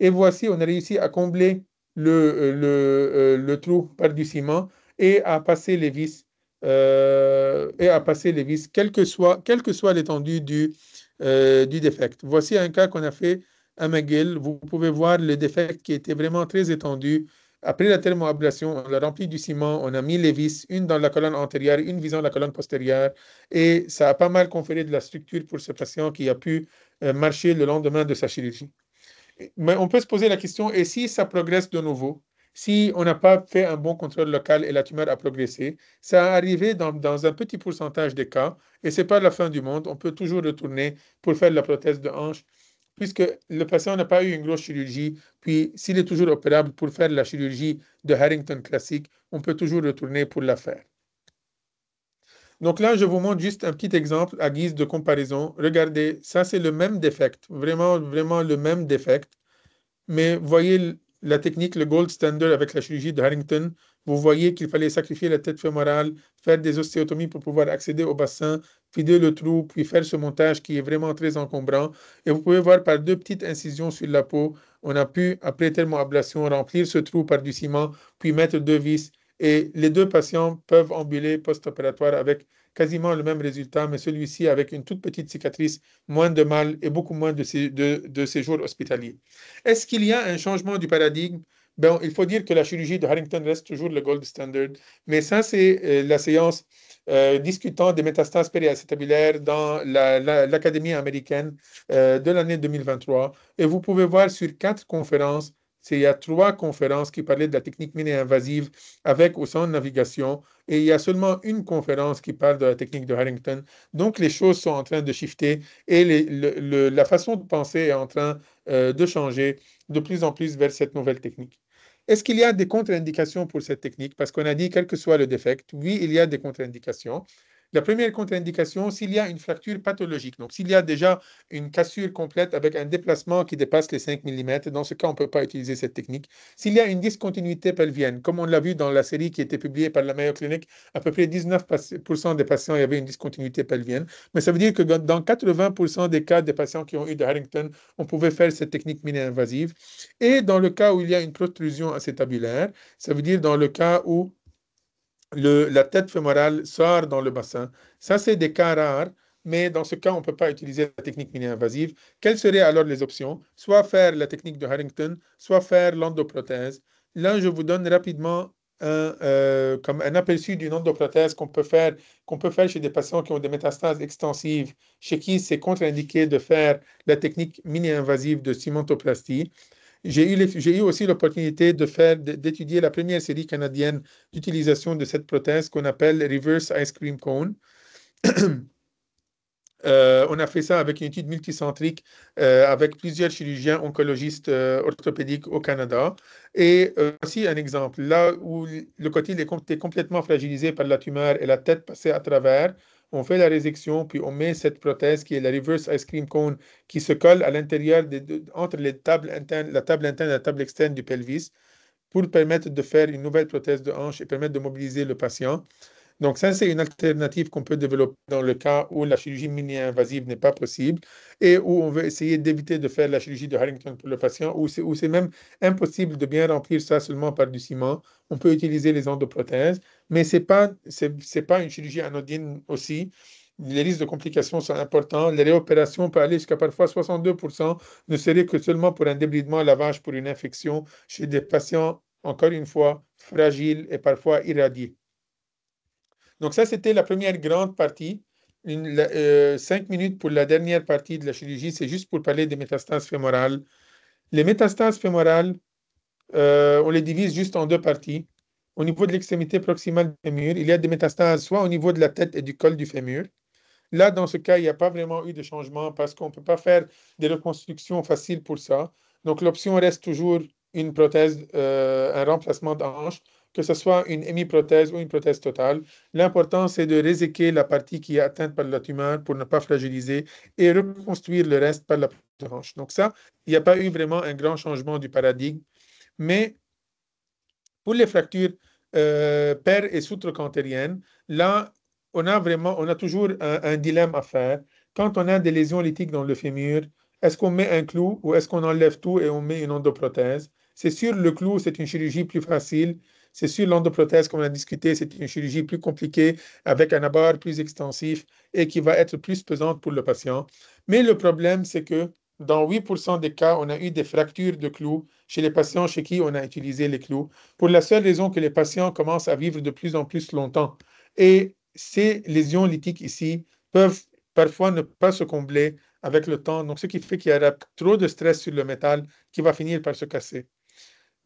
Et voici, on a réussi à combler le trou par du ciment et à passer les vis, quelle que soit l'étendue du défect. Voici un cas qu'on a fait à McGill. Vous pouvez voir le défect qui était vraiment très étendu. Après la thermoablation, on l'a rempli du ciment, on a mis les vis, une dans la colonne antérieure, une visant la colonne postérieure, et ça a pas mal conféré de la structure pour ce patient qui a pu marcher le lendemain de sa chirurgie. Mais on peut se poser la question, et si ça progresse de nouveau, si on n'a pas fait un bon contrôle local et la tumeur a progressé, ça a arrivé dans un petit pourcentage des cas, et ce n'est pas la fin du monde, on peut toujours retourner pour faire la prothèse de hanche, puisque le patient n'a pas eu une grosse chirurgie, puis s'il est toujours opérable pour faire la chirurgie de Harrington classique, on peut toujours retourner pour la faire. Donc là, je vous montre juste un petit exemple à guise de comparaison. Regardez, ça c'est le même défect, vraiment, vraiment le même défect. Mais voyez la technique, le gold standard avec la chirurgie de Harrington, vous voyez qu'il fallait sacrifier la tête fémorale, faire des ostéotomies pour pouvoir accéder au bassin, vider le trou, puis faire ce montage qui est vraiment très encombrant. Et vous pouvez voir par deux petites incisions sur la peau, on a pu, après thermoablation, remplir ce trou par du ciment, puis mettre deux vis. Et les deux patients peuvent ambuler post-opératoire avec quasiment le même résultat, mais celui-ci avec une toute petite cicatrice, moins de mal et beaucoup moins de séjours hospitaliers. Est-ce qu'il y a un changement du paradigme Ben, il faut dire que la chirurgie de Harrington reste toujours le gold standard, mais ça, c'est la séance discutant des métastases périacétabulaires dans l'Académie américaine de l'année 2023. Et vous pouvez voir sur 4 conférences, il y a 3 conférences qui parlaient de la technique mini-invasive avec ou sans navigation, et il y a seulement une conférence qui parle de la technique de Harrington. Donc, les choses sont en train de shifter et la façon de penser est en train de changer de plus en plus vers cette nouvelle technique. Est-ce qu'il y a des contre-indications pour cette technique? Parce qu'on a dit, quel que soit le défect, oui, il y a des contre-indications. La première contre-indication, s'il y a une fracture pathologique, donc s'il y a déjà une cassure complète avec un déplacement qui dépasse les 5 mm, dans ce cas, on ne peut pas utiliser cette technique. S'il y a une discontinuité pelvienne, comme on l'a vu dans la série qui a été publiée par la Mayo Clinic, à peu près 19% des patients, il y avait une discontinuité pelvienne. Mais ça veut dire que dans 80% des cas des patients qui ont eu de Harrington, on pouvait faire cette technique mini-invasive. Et dans le cas où il y a une protrusion acétabulaire, ça veut dire dans le cas où la tête fémorale sort dans le bassin. Ça, c'est des cas rares, mais dans ce cas, on ne peut pas utiliser la technique mini-invasive. Quelles seraient alors les options? Soit faire la technique de Harrington, soit faire l'endoprothèse. Là, je vous donne rapidement comme un aperçu d'une endoprothèse qu'on peut faire chez des patients qui ont des métastases extensives, chez qui c'est contre-indiqué de faire la technique mini-invasive de cimentoplastie. J'ai eu aussi l'opportunité d'étudier la première série canadienne d'utilisation de cette prothèse qu'on appelle Reverse Ice Cream Cone. On a fait ça avec une étude multicentrique avec plusieurs chirurgiens oncologistes orthopédiques au Canada. Et voici un exemple. Là où le cotyle était complètement fragilisé par la tumeur et la tête passée à travers, on fait la résection, puis on met cette prothèse qui est la Reverse Ice Cream Cone qui se colle à l'intérieur entre les tables internes, la table interne et la table externe du pelvis pour permettre de faire une nouvelle prothèse de hanche et permettre de mobiliser le patient. Donc, ça, c'est une alternative qu'on peut développer dans le cas où la chirurgie mini-invasive n'est pas possible et où on veut essayer d'éviter de faire la chirurgie de Harrington pour le patient, où c'est même impossible de bien remplir ça seulement par du ciment. On peut utiliser les endoprothèses, mais c'est pas une chirurgie anodine aussi. Les risques de complications sont importants. Les réopérations peuvent aller jusqu'à parfois 62%, ne serait que seulement pour un débridement, lavage pour une infection chez des patients, encore une fois, fragiles et parfois irradiés. Donc ça, c'était la première grande partie. 5 minutes pour la dernière partie de la chirurgie, c'est juste pour parler des métastases fémorales. Les métastases fémorales, on les divise juste en 2 parties. Au niveau de l'extrémité proximale du fémur, il y a des métastases soit au niveau de la tête et du col du fémur. Là, dans ce cas, il n'y a pas vraiment eu de changement parce qu'on ne peut pas faire des reconstructions faciles pour ça. Donc, l'option reste toujours une prothèse, un remplacement de hanche, que ce soit une hémiprothèse ou une prothèse totale. L'important, c'est de réséquer la partie qui est atteinte par la tumeur pour ne pas fragiliser et reconstruire le reste par la hanche. Donc, ça, il n'y a pas eu vraiment un grand changement du paradigme. Mais pour les fractures per- et sous-trochantériennes, là, on a toujours un dilemme à faire. Quand on a des lésions lithiques dans le fémur, est-ce qu'on met un clou ou est-ce qu'on enlève tout et on met une endoprothèse? C'est sûr, le clou, c'est une chirurgie plus facile. C'est sûr, l'endoprothèse, comme on a discuté, c'est une chirurgie plus compliquée avec un abord plus extensif et qui va être plus pesante pour le patient. Mais le problème, c'est que dans 8% des cas, on a eu des fractures de clous chez les patients chez qui on a utilisé les clous, pour la seule raison que les patients commencent à vivre de plus en plus longtemps. Et ces lésions lithiques ici peuvent parfois ne pas se combler avec le temps, donc ce qui fait qu'il y aura trop de stress sur le métal qui va finir par se casser.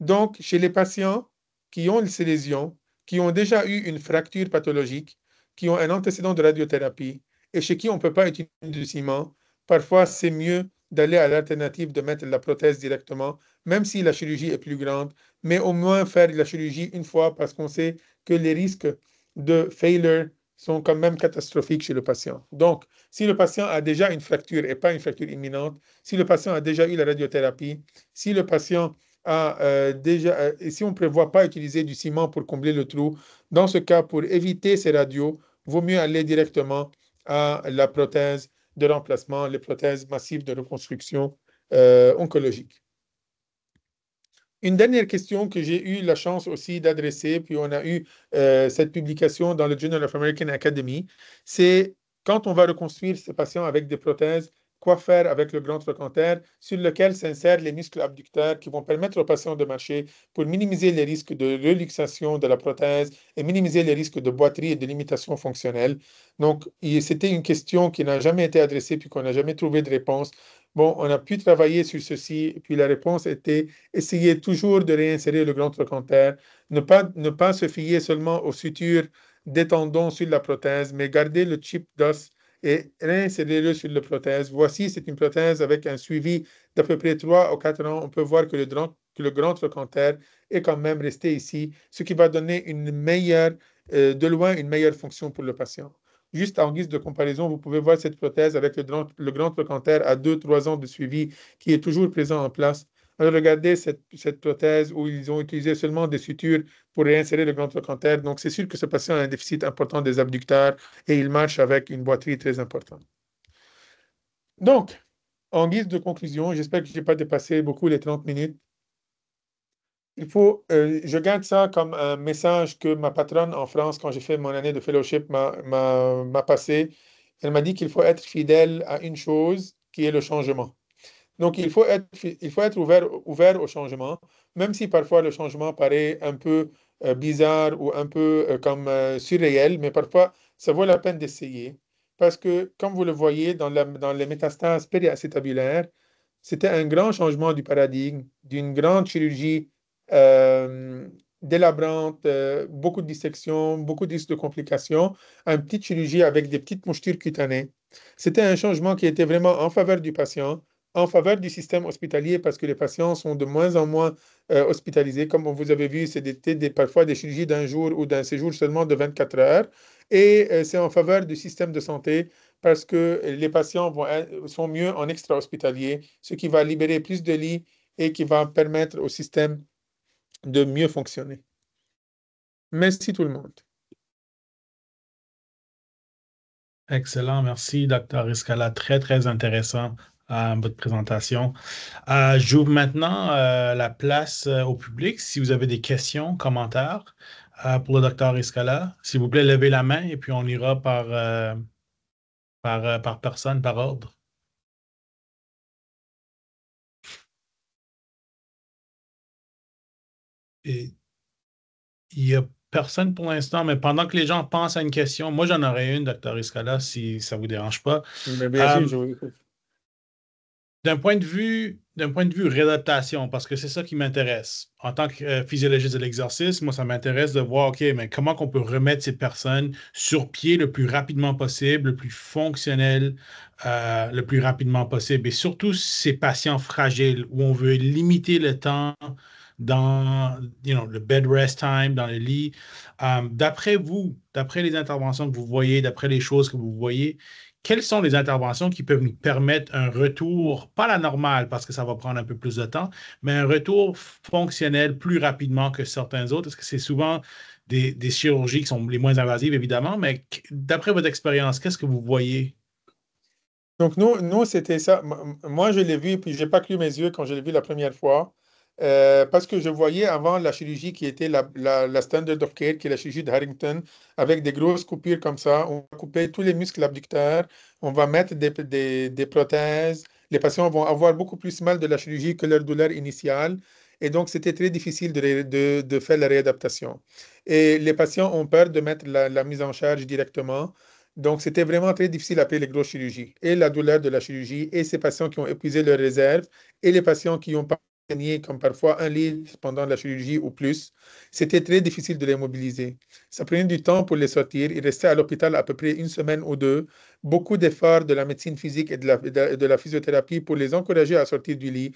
Donc, chez les patients qui ont ces lésions, qui ont déjà eu une fracture pathologique, qui ont un antécédent de radiothérapie et chez qui on ne peut pas utiliser du ciment, parfois c'est mieux d'aller à l'alternative de mettre la prothèse directement, même si la chirurgie est plus grande, mais au moins faire la chirurgie une fois parce qu'on sait que les risques de failure sont quand même catastrophiques chez le patient. Donc, si le patient a déjà une fracture et pas une fracture imminente, si le patient a déjà eu la radiothérapie, si le patient et si on ne prévoit pas utiliser du ciment pour combler le trou, dans ce cas, pour éviter ces radios, vaut mieux aller directement à la prothèse de remplacement, les prothèses massives de reconstruction oncologique. Une dernière question que j'ai eu la chance aussi d'adresser, puis on a eu cette publication dans le Journal of American Academy, c'est quand on va reconstruire ces patients avec des prothèses, quoi faire avec le grand trochanter, sur lequel s'insèrent les muscles abducteurs qui vont permettre aux patients de marcher pour minimiser les risques de reluxation de la prothèse et minimiser les risques de boiterie et de limitation fonctionnelle. Donc, c'était une question qui n'a jamais été adressée puis qu'on n'a jamais trouvé de réponse. Bon, on a pu travailler sur ceci, puis la réponse était essayer toujours de réinsérer le grand trochanter, ne pas se fier seulement aux sutures des tendons sur la prothèse, mais garder le chip d'os et réinsérer-le sur la prothèse. Voici, c'est une prothèse avec un suivi d'à peu près 3 ou 4 ans. On peut voir que le grand trochanter est quand même resté ici, ce qui va donner de loin une meilleure fonction pour le patient. Juste en guise de comparaison, vous pouvez voir cette prothèse avec le grand trochanter à 2-3 ans de suivi qui est toujours présent en place. Alors, regardez cette prothèse où ils ont utilisé seulement des sutures pour réinsérer le grand trochanter. Donc, c'est sûr que ce patient a un déficit important des abducteurs et il marche avec une boiterie très importante. Donc, en guise de conclusion, j'espère que je n'ai pas dépassé beaucoup les 30 minutes. Je garde ça comme un message que ma patronne en France, quand j'ai fait mon année de fellowship, m'a passé. Elle m'a dit qu'il faut être fidèle à une chose qui est le changement. Donc, il faut être ouvert au changement, même si parfois le changement paraît un peu bizarre ou un peu comme surréel, mais parfois ça vaut la peine d'essayer. Parce que, comme vous le voyez dans les métastases périacétabulaires, c'était un grand changement du paradigme, d'une grande chirurgie euh, délabrante, beaucoup de dissections, beaucoup de risques de complications, à une petite chirurgie avec des petites mouchetures cutanées. C'était un changement qui était vraiment en faveur du patient, en faveur du système hospitalier parce que les patients sont de moins en moins hospitalisés. Comme vous avez vu, c'était parfois des chirurgies d'un jour ou d'un séjour seulement de 24 heures. Et c'est en faveur du système de santé parce que les patients sont mieux en extra-hospitalier, ce qui va libérer plus de lits et qui va permettre au système de mieux fonctionner. Merci tout le monde. Excellent, merci, Dr. Riscala. Très, très intéressant votre présentation. J'ouvre maintenant la place au public. Si vous avez des questions, commentaires pour le Dr. Riscala, s'il vous plaît, levez la main et puis on ira par personne, par ordre. Et il n'y a personne pour l'instant, mais pendant que les gens pensent à une question, moi j'en aurais une, Dr. Riscala, si ça ne vous dérange pas. Mais bien sûr, Euh, je vous écoute. d'un point de vue réadaptation, parce que c'est ça qui m'intéresse. En tant que physiologiste de l'exercice, moi, ça m'intéresse de voir, OK, mais comment qu'on peut remettre ces personnes sur pied le plus rapidement possible, le plus fonctionnel, le plus rapidement possible. Et surtout, ces patients fragiles où on veut limiter le temps dans, le bed rest time, dans le lit. D'après vous, d'après les interventions que vous voyez, d'après les choses que vous voyez, quelles sont les interventions qui peuvent nous permettre un retour, pas la normale parce que ça va prendre un peu plus de temps, mais un retour fonctionnel plus rapidement que certains autres? Est-ce que c'est souvent des chirurgies qui sont les moins invasives, évidemment, mais d'après votre expérience, qu'est-ce que vous voyez? Donc, nous c'était ça. Moi, je l'ai vu, puis je n'ai pas cru mes yeux quand je l'ai vu la première fois, parce que je voyais avant la chirurgie qui était la standard of care, qui est la chirurgie de Harrington, avec des grosses coupures comme ça. On va couper tous les muscles abducteurs, on va mettre des prothèses. Les patients vont avoir beaucoup plus mal de la chirurgie que leur douleur initiale. Et donc, c'était très difficile de faire la réadaptation. Et les patients ont peur de mettre la mise en charge directement. Donc, c'était vraiment très difficile après les grosses chirurgies. Et la douleur de la chirurgie, et ces patients qui ont épuisé leurs réserves, et les patients qui ont pas gagné comme parfois 1 litre pendant la chirurgie ou plus, c'était très difficile de les mobiliser. Ça prenait du temps pour les sortir. Ils restaient à l'hôpital à peu près une semaine ou deux. Beaucoup d'efforts de la médecine physique et de la physiothérapie pour les encourager à sortir du lit.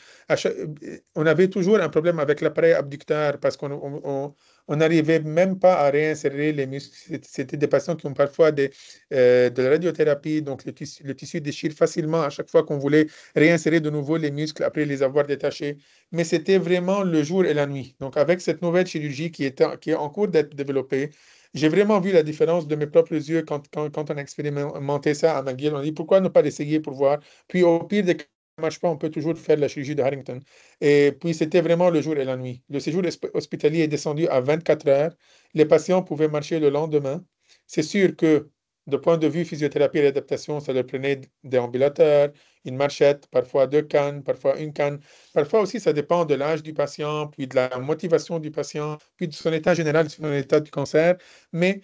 On avait toujours un problème avec l'appareil abducteur parce qu'on n'arrivait même pas à réinsérer les muscles. C'était des patients qui ont parfois de la radiothérapie, donc le tissu déchire facilement à chaque fois qu'on voulait réinsérer de nouveau les muscles après les avoir détachés. Mais c'était vraiment le jour et la nuit. Donc avec cette nouvelle chirurgie qui est en cours d'être développée, j'ai vraiment vu la différence de mes propres yeux quand on a expérimenté ça à McGill. On dit pourquoi ne pas l'essayer pour voir. Puis au pire des cas, ça ne marche pas, on peut toujours faire la chirurgie de Harrington. Et puis c'était vraiment le jour et la nuit. Le séjour hospitalier est descendu à 24 heures. Les patients pouvaient marcher le lendemain. C'est sûr que De point de vue physiothérapie et réadaptation, ça leur prenait des ambulateurs, une marchette, parfois deux cannes, parfois une canne. Parfois aussi, ça dépend de l'âge du patient, puis de la motivation du patient, puis de son état général, de son état du cancer. Mais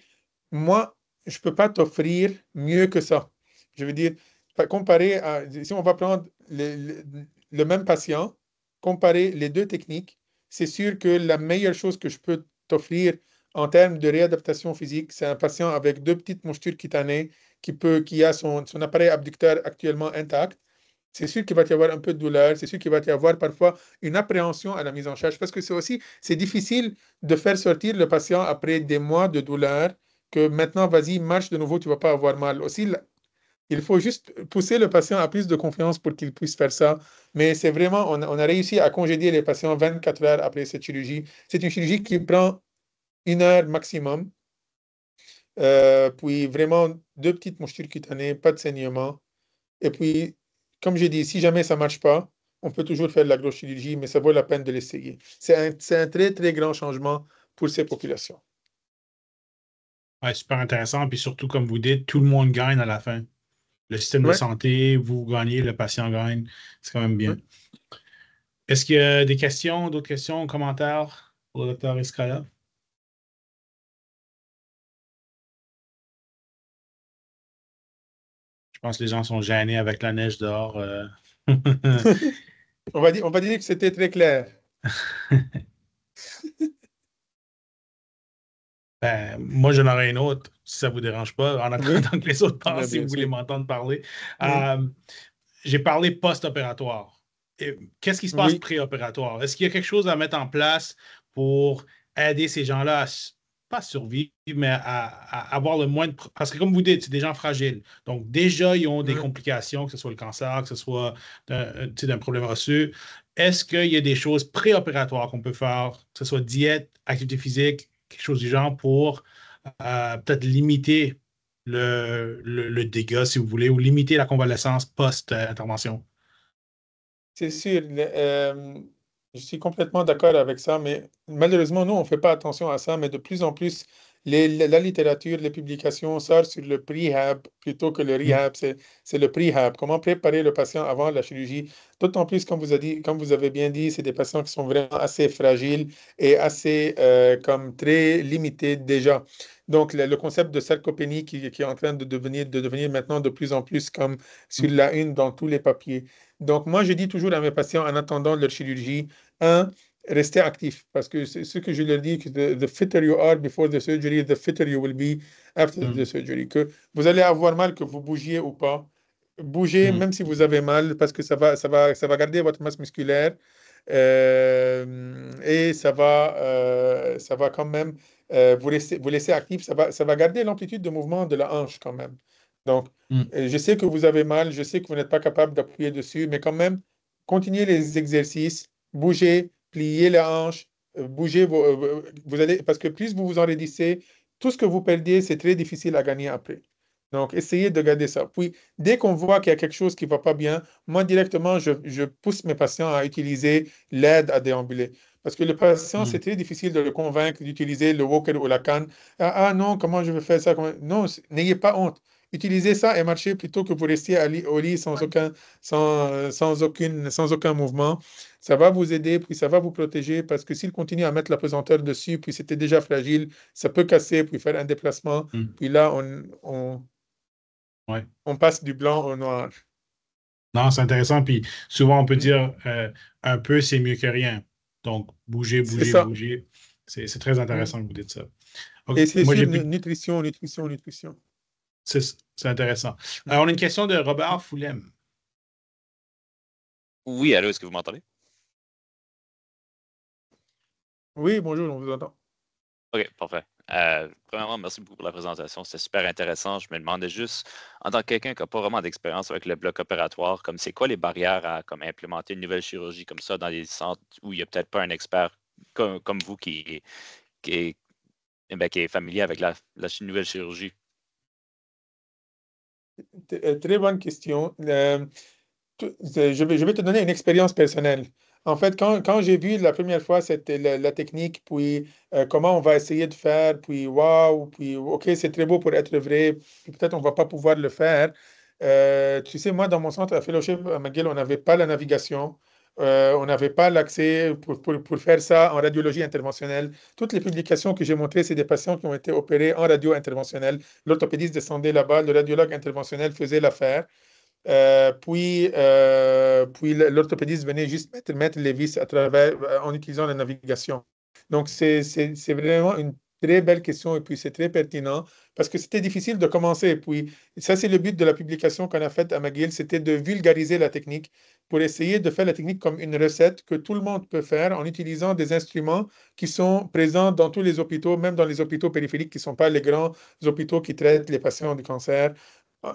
moi, je ne peux pas t'offrir mieux que ça. Je veux dire, comparer à, si on va prendre le même patient, comparer les deux techniques, c'est sûr que la meilleure chose que je peux t'offrir en termes de réadaptation physique, c'est un patient avec deux petites montures cutanées qui a son appareil abducteur actuellement intact. C'est sûr qu'il va y avoir un peu de douleur, c'est sûr qu'il va y avoir parfois une appréhension à la mise en charge, parce que c'est difficile de faire sortir le patient après des mois de douleur, que maintenant, vas-y, marche de nouveau, tu ne vas pas avoir mal. Aussi, il faut juste pousser le patient à plus de confiance pour qu'il puisse faire ça. Mais c'est vraiment, on a réussi à congédier les patients 24 heures après cette chirurgie. C'est une chirurgie qui prend 1 heure maximum. Puis vraiment, deux petites montures cutanées, pas de saignement. Et puis, comme j'ai dit, si jamais ça ne marche pas, on peut toujours faire de la grosse chirurgie, mais ça vaut la peine de l'essayer. C'est un très, très grand changement pour ces populations. Ouais, super intéressant. Puis surtout, comme vous dites, tout le monde gagne à la fin. Le système de Ouais, santé, vous gagnez, le patient gagne. C'est quand même bien. ouais. Est-ce qu'il y a des questions, d'autres questions, commentaires pour le docteur Escala? Je pense que les gens sont gênés avec la neige dehors. On va dire que c'était très clair. Ben, moi, j'en aurais une autre, si ça ne vous dérange pas, en Oui, attendant que les autres mais passent, si bien vous voulez sûr. m'entendre parler. Oui, Euh, j'ai parlé post-opératoire. Qu'est-ce qui se passe oui. pré-opératoire? Est-ce qu'il y a quelque chose à mettre en place pour aider ces gens-là pas survivre, mais à avoir le moins de... Parce que comme vous dites, c'est des gens fragiles. Donc déjà, ils ont des Oui. complications, que ce soit le cancer, que ce soit tu sais, d'un problème osseux. Est-ce qu'il y a des choses préopératoires qu'on peut faire, que ce soit diète, activité physique, quelque chose du genre pour peut-être limiter le dégât, si vous voulez, ou limiter la convalescence post-intervention? C'est sûr, je suis complètement d'accord avec ça, mais malheureusement, nous, on ne fait pas attention à ça, mais de plus en plus, la littérature, les publications sortent sur le prehab plutôt que le Mm, rehab. C'est le prehab, comment préparer le patient avant la chirurgie. D'autant plus, comme vous avez bien dit, c'est des patients qui sont vraiment assez fragiles et assez comme très limités déjà. Donc, le concept de sarcopénie qui est en train de devenir maintenant de plus en plus comme sur mm, la une dans tous les papiers. Donc, moi, je dis toujours à mes patients, en attendant leur chirurgie, restez actifs, parce que c'est ce que je leur dis, que the fitter you are before the surgery, the fitter you will be after the mm, surgery. Que vous allez avoir mal, que vous bougiez ou pas. Bougez, mm, même si vous avez mal, parce que ça va garder votre masse musculaire et ça va quand même vous laisser actif. Ça va garder l'amplitude de mouvement de la hanche quand même. Donc, mm. je sais que vous avez mal, je sais que vous n'êtes pas capable d'appuyer dessus, mais quand même, continuez les exercices, bougez, pliez les hanches, bougez, vous allez, parce que plus vous vous enraidissez, tout ce que vous perdez, c'est très difficile à gagner après. Donc, essayez de garder ça. Puis, dès qu'on voit qu'il y a quelque chose qui ne va pas bien, moi, directement, je pousse mes patients à utiliser l'aide à déambuler. Parce que le patient, c'est Mm. très difficile de le convaincre d'utiliser le walker ou la canne. Ah, non, comment je vais faire ça? Non, n'ayez pas honte. Utilisez ça et marchez plutôt que vous restiez au lit sans aucun mouvement. Ça va vous aider, puis ça va vous protéger parce que s'il continue à mettre la pesanteur dessus, puis c'était déjà fragile, ça peut casser, puis faire un déplacement. Mm. Puis là, Ouais. on passe du blanc au noir. Non, c'est intéressant. Puis souvent, on peut Mm. dire un peu, c'est mieux que rien. Donc, bouger, C'est bouger, ça. bouger. C'est très Mm. intéressant que vous dites ça. OK. Et c'est Moi, sûr, j'ai plus. nutrition, nutrition, nutrition. C'est c'est intéressant. Mm. On a une question de Robert Foulem. Oui, allô, est-ce que vous m'entendez? Oui, bonjour, on vous entend. OK, parfait. Premièrement, merci beaucoup pour la présentation. C'était super intéressant. Je me demandais juste, en tant que quelqu'un qui n'a pas vraiment d'expérience avec le bloc opératoire, comme c'est quoi les barrières à comme, implémenter une nouvelle chirurgie comme ça dans des centres où il n'y a peut-être pas un expert comme vous qui est, qui est familier avec la nouvelle chirurgie? Très bonne question. Je vais te donner une expérience personnelle. En fait, quand j'ai vu la première fois la technique, puis comment on va essayer de faire, puis waouh, puis OK, c'est très beau pour être vrai, puis peut-être on va pas pouvoir le faire. Tu sais, moi, dans mon centre à fellowship à McGill, on n'avait pas la navigation, on n'avait pas l'accès pour faire ça en radiologie interventionnelle. Toutes les publications que j'ai montrées, c'est des patients qui ont été opérés en radio interventionnelle. L'orthopédiste descendait là-bas, le radiologue interventionnel faisait l'affaire. Puis l'orthopédiste venait juste mettre les vis à travers, en utilisant la navigation. Donc, c'est vraiment une très belle question et puis c'est très pertinent parce que c'était difficile de commencer. Puis, ça, c'est le but de la publication qu'on a faite à McGill, c'était de vulgariser la technique pour essayer de faire la technique comme une recette que tout le monde peut faire en utilisant des instruments qui sont présents dans tous les hôpitaux, même dans les hôpitaux périphériques qui ne sont pas les grands hôpitaux qui traitent les patients du cancer.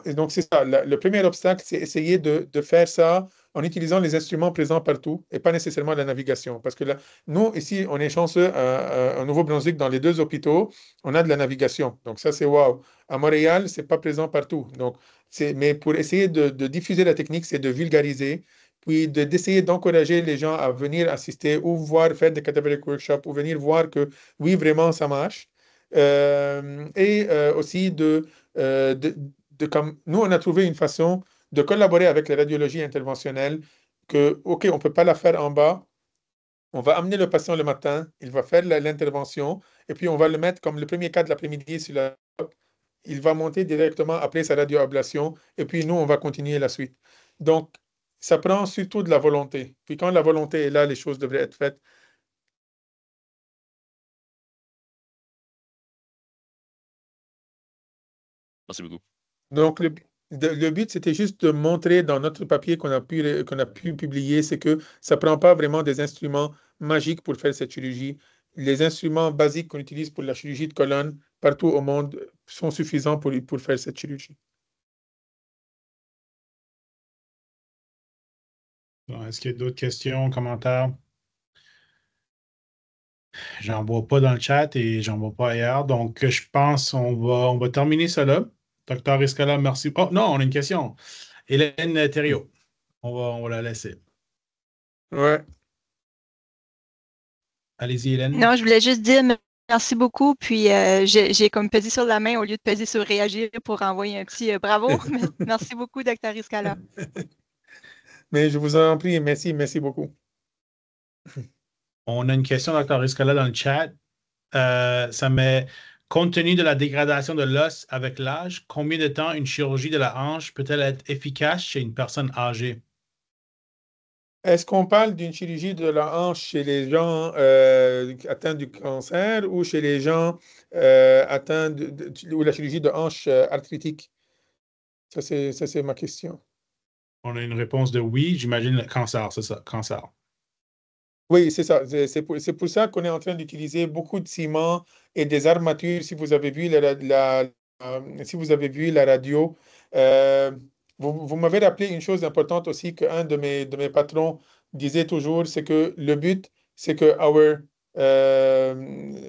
Et donc, c'est ça. Le premier obstacle, c'est essayer de faire ça en utilisant les instruments présents partout et pas nécessairement la navigation. Parce que là, nous, ici, on est chanceux à Nouveau-Brunswick, dans les deux hôpitaux, on a de la navigation. Donc, ça, c'est wow. À Montréal, c'est pas présent partout. Donc, mais pour essayer de diffuser la technique, c'est de vulgariser, puis d'essayer d'encourager les gens à venir assister ou voir, faire des cadaveric workshops ou venir voir que oui, vraiment, ça marche. Aussi comme nous, on a trouvé une façon de collaborer avec la radiologie interventionnelle que, OK, on ne peut pas la faire en bas. On va amener le patient le matin, il va faire l'intervention, et puis on va le mettre comme le premier cas de l'après-midi sur la. Il va monter directement après sa radioablation, et puis nous, on va continuer la suite. Donc, ça prend surtout de la volonté. Puis quand la volonté est là, les choses devraient être faites. Merci beaucoup. Donc, le but, c'était juste de montrer dans notre papier qu'on a pu publier, c'est que ça ne prend pas vraiment des instruments magiques pour faire cette chirurgie. Les instruments basiques qu'on utilise pour la chirurgie de colonne partout au monde sont suffisants pour faire cette chirurgie. Bon, est-ce qu'il y a d'autres questions, commentaires? J'en vois pas dans le chat et j'en vois pas ailleurs. Donc, je pense qu'on va terminer ça là. Docteur Escala, merci. Oh non, on a une question. Hélène Thériault. On va la laisser. Ouais. Allez-y, Hélène. Non, je voulais juste dire merci beaucoup. Puis j'ai comme pesé sur la main au lieu de peser sur réagir pour envoyer un petit bravo. Merci beaucoup, Dr. Iscala. Mais je vous en prie, merci beaucoup. On a une question, Dr. Escala, dans le chat. Ça met, compte tenu de la dégradation de l'os avec l'âge, combien de temps une chirurgie de la hanche peut-elle être efficace chez une personne âgée? Est-ce qu'on parle d'une chirurgie de la hanche chez les gens atteints du cancer ou chez les gens atteints ou la chirurgie de hanche arthritique? Ça, c'est ma question. On a une réponse de oui. J'imagine le cancer, c'est ça, cancer. Oui, c'est ça. C'est pour ça qu'on est en train d'utiliser beaucoup de ciment et des armatures. Si vous avez vu si vous avez vu la radio, euh, vous m'avez rappelé une chose importante aussi qu'un de mes patrons disait toujours, c'est que le but, c'est que our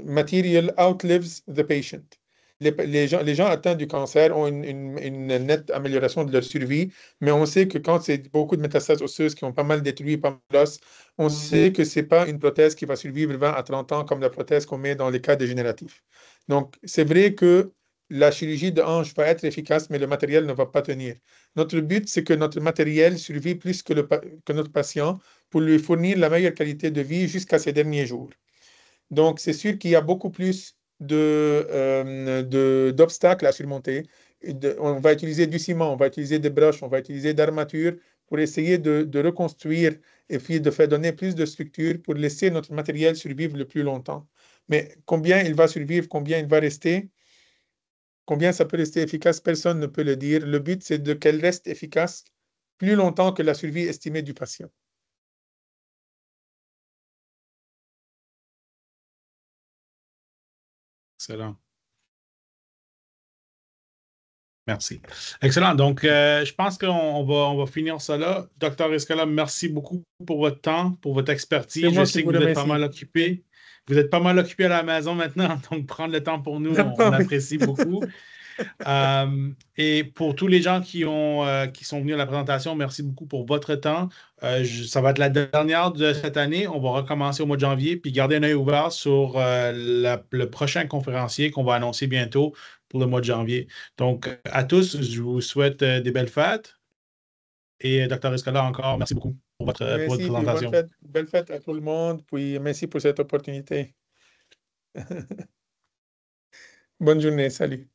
material outlives the patient. Les gens atteints du cancer ont une nette amélioration de leur survie, mais on sait que quand c'est beaucoup de métastases osseuses qui ont pas mal détruit, pas mal d'os, on sait que ce n'est pas une prothèse qui va survivre 20 à 30 ans comme la prothèse qu'on met dans les cas dégénératifs. Donc, c'est vrai que la chirurgie de hanche va être efficace, mais le matériel ne va pas tenir. Notre but, c'est que notre matériel survive plus que notre patient pour lui fournir la meilleure qualité de vie jusqu'à ses derniers jours. Donc, c'est sûr qu'il y a beaucoup plus d'obstacles à surmonter. On va utiliser du ciment, on va utiliser des broches, on va utiliser d'armatures pour essayer de reconstruire et puis de faire donner plus de structure pour laisser notre matériel survivre le plus longtemps. Mais combien il va survivre, combien il va rester, combien ça peut rester efficace, personne ne peut le dire. Le but, c'est qu'elle reste efficace plus longtemps que la survie estimée du patient. Excellent. Merci. Excellent. Donc, je pense qu'on va finir ça là. Docteur Escala, merci beaucoup pour votre temps, pour votre expertise. Je sais que vous êtes pas mal occupé. Vous êtes pas mal occupé à la maison maintenant, donc prendre le temps pour nous, on apprécie beaucoup. Et pour tous les gens qui sont venus à la présentation, merci beaucoup pour votre temps. Ça va être la dernière de cette année. On va recommencer au mois de janvier, puis garder un œil ouvert sur le prochain conférencier qu'on va annoncer bientôt pour le mois de janvier. Donc, à tous, je vous souhaite des belles fêtes. Et Dr. Escala, encore, merci beaucoup pour votre Merci, puis présentation. belle fête à tout le monde, puis merci pour cette opportunité. Bonne journée, salut.